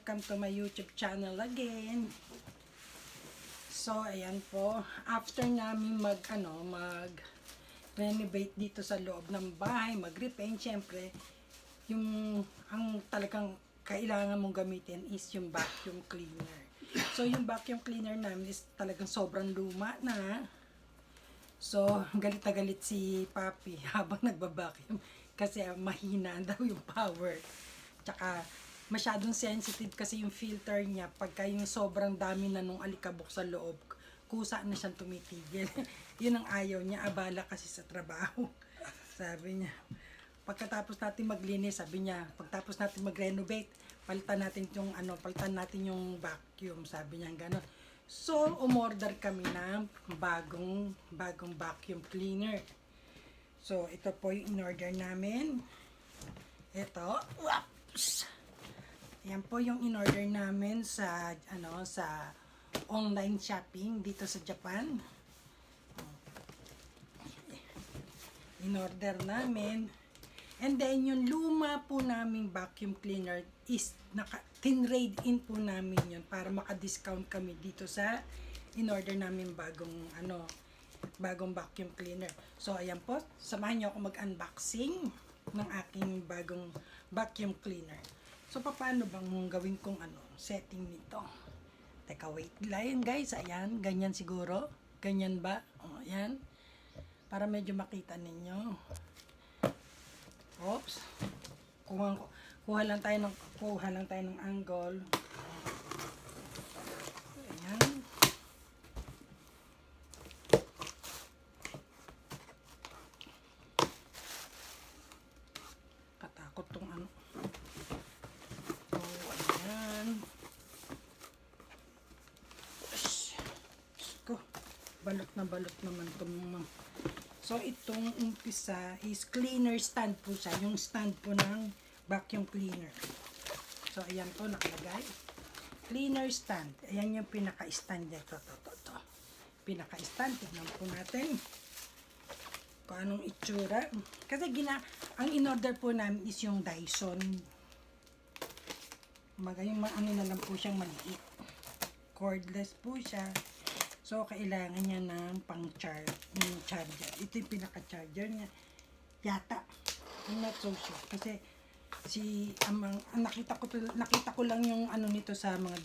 welcome to my YouTube channel again. So, ayan po, after namin mag-renovate dito sa loob ng bahay, mag-repaint, syempre, ang talagang kailangan mong gamitin is yung vacuum cleaner. So, yung vacuum cleaner namin is talagang sobrang luma na. So, galit na galit si Papi habang nagbabacuum kasi mahina daw yung power. Tsaka, masyadong sensitive kasi yung filter niya pagka yung sobrang dami na nung alikabok sa loob, kusa na siyang tumitigil. Yun ang ayaw niya, abala kasi sa trabaho. Sabi niya, pagkatapos natin maglinis, sabi niya, pagtapos natin mag-renovate, palitan natin yung vacuum, sabi niya gano'n. So, umorder kami ng bagong vacuum cleaner. So, ito po yung in-order namin. Ito, whoops! Yan po yung in-order namin sa online shopping dito sa Japan. In-order namin. And then yung luma po naming vacuum cleaner is tin-trade in po namin yun para maka-discount kami dito sa in-order namin bagong vacuum cleaner. So ayan po, samahan niyo ako mag-unboxing ng aking bagong vacuum cleaner. So, paano bang gawin kong setting nito? Teka, wait lang guys. Ayan, ganyan siguro. Ganyan ba? O, ayan. Para medyo makita ninyo. Oops. Kuha lang tayo ng angle. Ayan. Katakot tong balot naman itong. So, itong umpisa is cleaner stand po siya. Yung stand po ng vacuum cleaner. So, ayan po nakalagay. Cleaner stand. Ayan yung pinaka-stand niya. Ito. Pinaka-stand. Tignan po natin kung anong itsura. Kasi ang in-order po namin is yung Dyson. Yung na lang po siyang maliit. Cordless po siya. So, kailangan niya ng pang-charger. Ito yung pinaka-charger niya. Yata. I'm not so sure. Kasi, nakita ko lang yung nito sa mga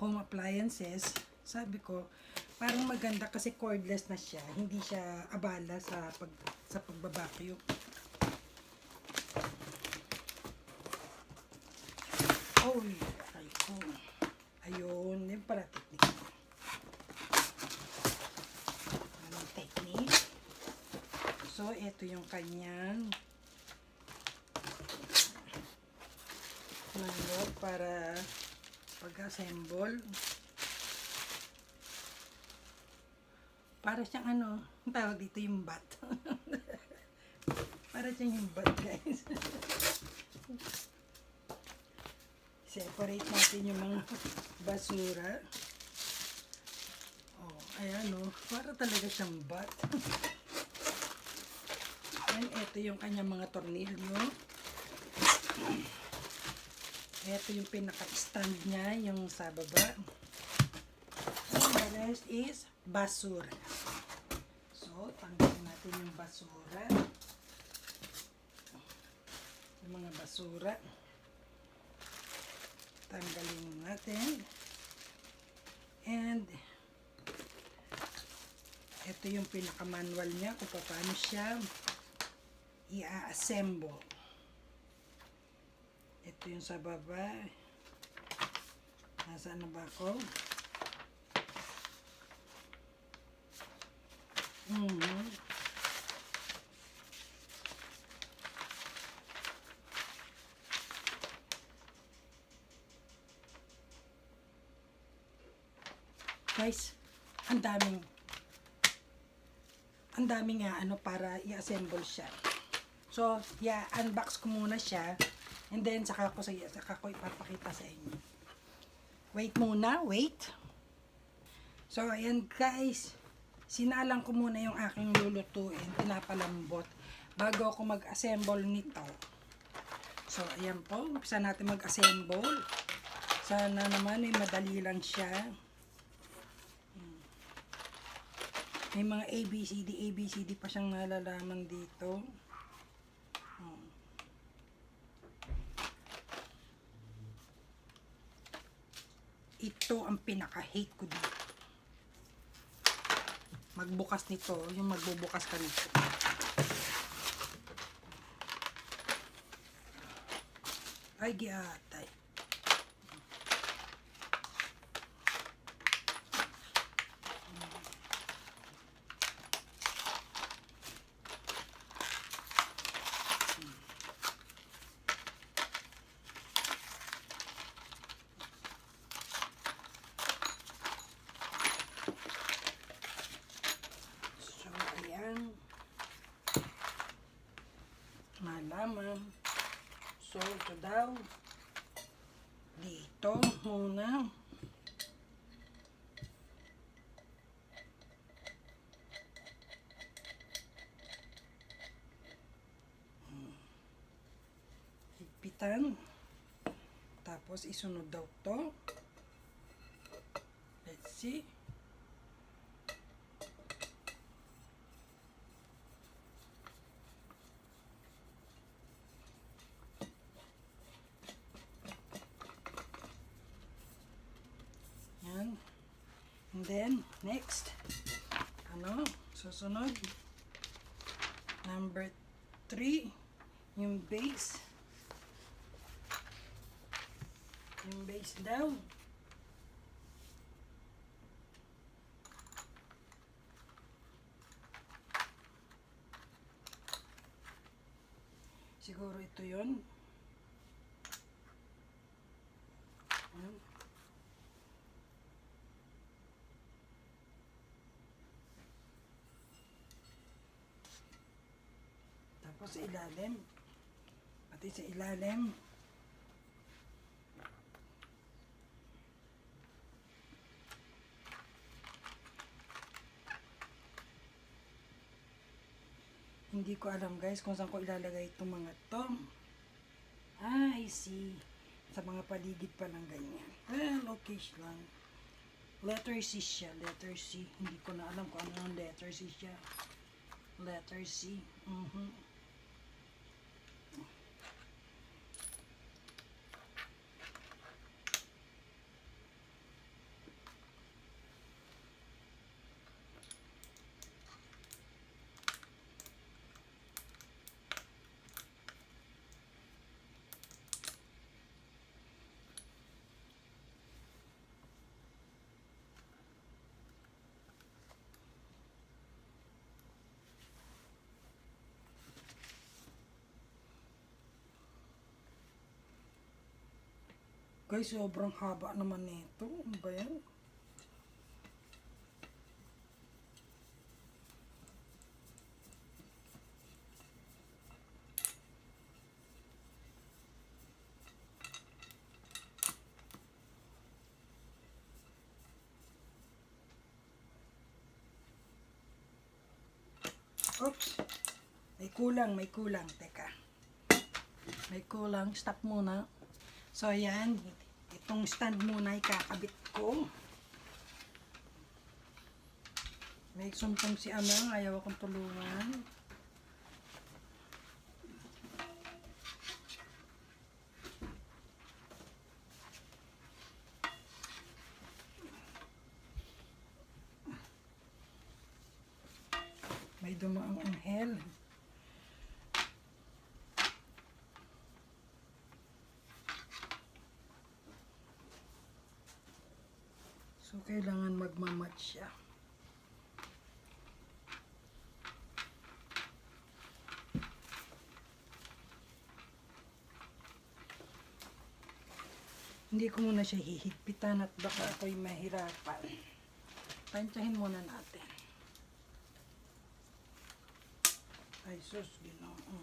home appliances. Sabi ko, parang maganda kasi cordless na siya. Hindi siya abala sa pagbabacuum. Oh, ayun. Yung pala technique. So, ito yung kanyang manual para pag-assemble. Para siyang tawag dito yung bat. Para siyang yung bat, guys. Separate natin yung mga basura. Oh, ayan para talaga siyang bat. Ito yung kanyang mga tornilyo. Ito yung pinaka-stand niya, yung sa baba. And the rest is basura. So, tanggalin natin yung basura. Yung mga basura. Tanggalin natin. And ito yung pinaka-manual niya kung paano siya i-assemble. Ito yung sa baba. Nasaan na ba ako? Guys, ang daming para i-assemble siya. So, unbox ko muna siya. And then, saka ko ipapakita sa inyo. Wait muna, wait. So, ayan guys. Sinalang ko muna yung aking lulutuin. Pinapalambot. Bago ako mag-assemble nito. So, ayan po. Umpisa natin mag-assemble. Sana naman ay madali lang siya. May mga ABCD pa siyang nalalaman dito. Ito ang pinaka-hate ko dito. Magbukas nito, yung magbubukas ka nito. Ay, giatay. So, ayan. Malaman. So, ito daw. Dito muna. Higpitan. Tapos, isunod daw to. Let's see. Yan. And then, next. Ano? Susunod. Number 3. Yung base. Yung base daw. Siguro ito yun. Ayan. Tapos sa ilalim. Pati sa ilalim. Hindi ko alam guys kung saan ko ilalagay itong mga to. Ah, I see. Sa mga paligid pa lang ganyan. Well, okay lang. Letter C siya. Letter C. Hindi ko na alam kung ano ang letter C siya. Letter C. Guys, sobrang haba naman nito. Ano ba yan? Oops. May kulang. Teka. May kulang. Stop muna. So, ayan. Itong stand muna ikakabit ko. May sumpong si Amang. Ayaw akong tulungan. May dumaang anghel. So, kailangan magmamatch siya. Hindi ko muna siya hihigpitan at baka ako'y mahirapan. Tansyahin muna natin. Ay, sus, Ginoo.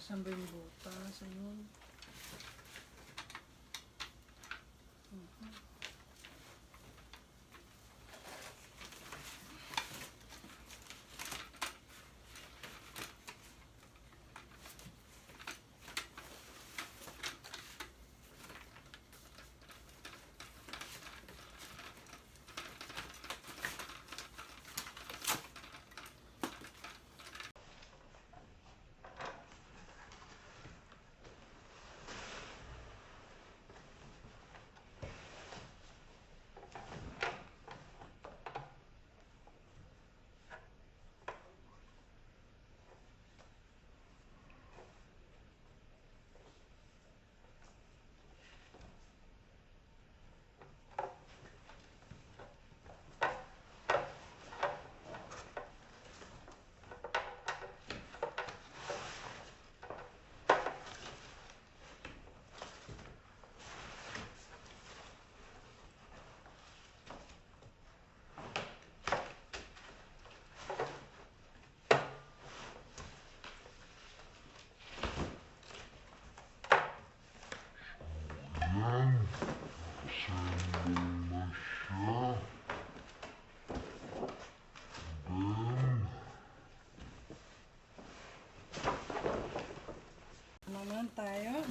Saan ba yung butas? Ayun. naman tayo.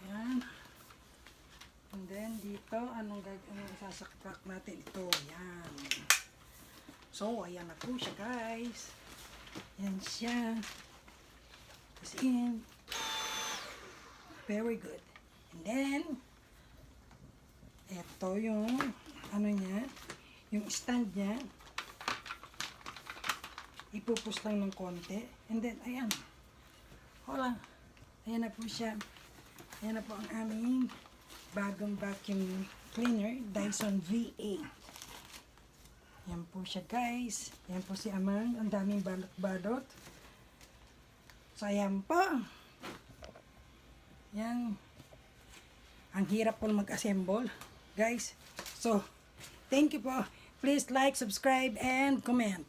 Ayan. And then dito, anong isasakpak natin ito? Ayan. So, ayan na po siya, guys. Ayan siya. As in. Very good. And then, ito yung, ano niya, yung stand niya. Ipupus lang ng konti. And then, ayan. Hola. Ayan na po siya. Ayan na po ang aming bagong vacuum cleaner, Dyson V8. Ayan po siya, guys. Ayan po si Amang. Ang daming balot-balot. So, ayan po. Ayan. Ang hirap po mag-assemble, guys. So, thank you po. Please like, subscribe, and comment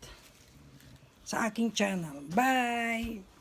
sa aking channel. Bye!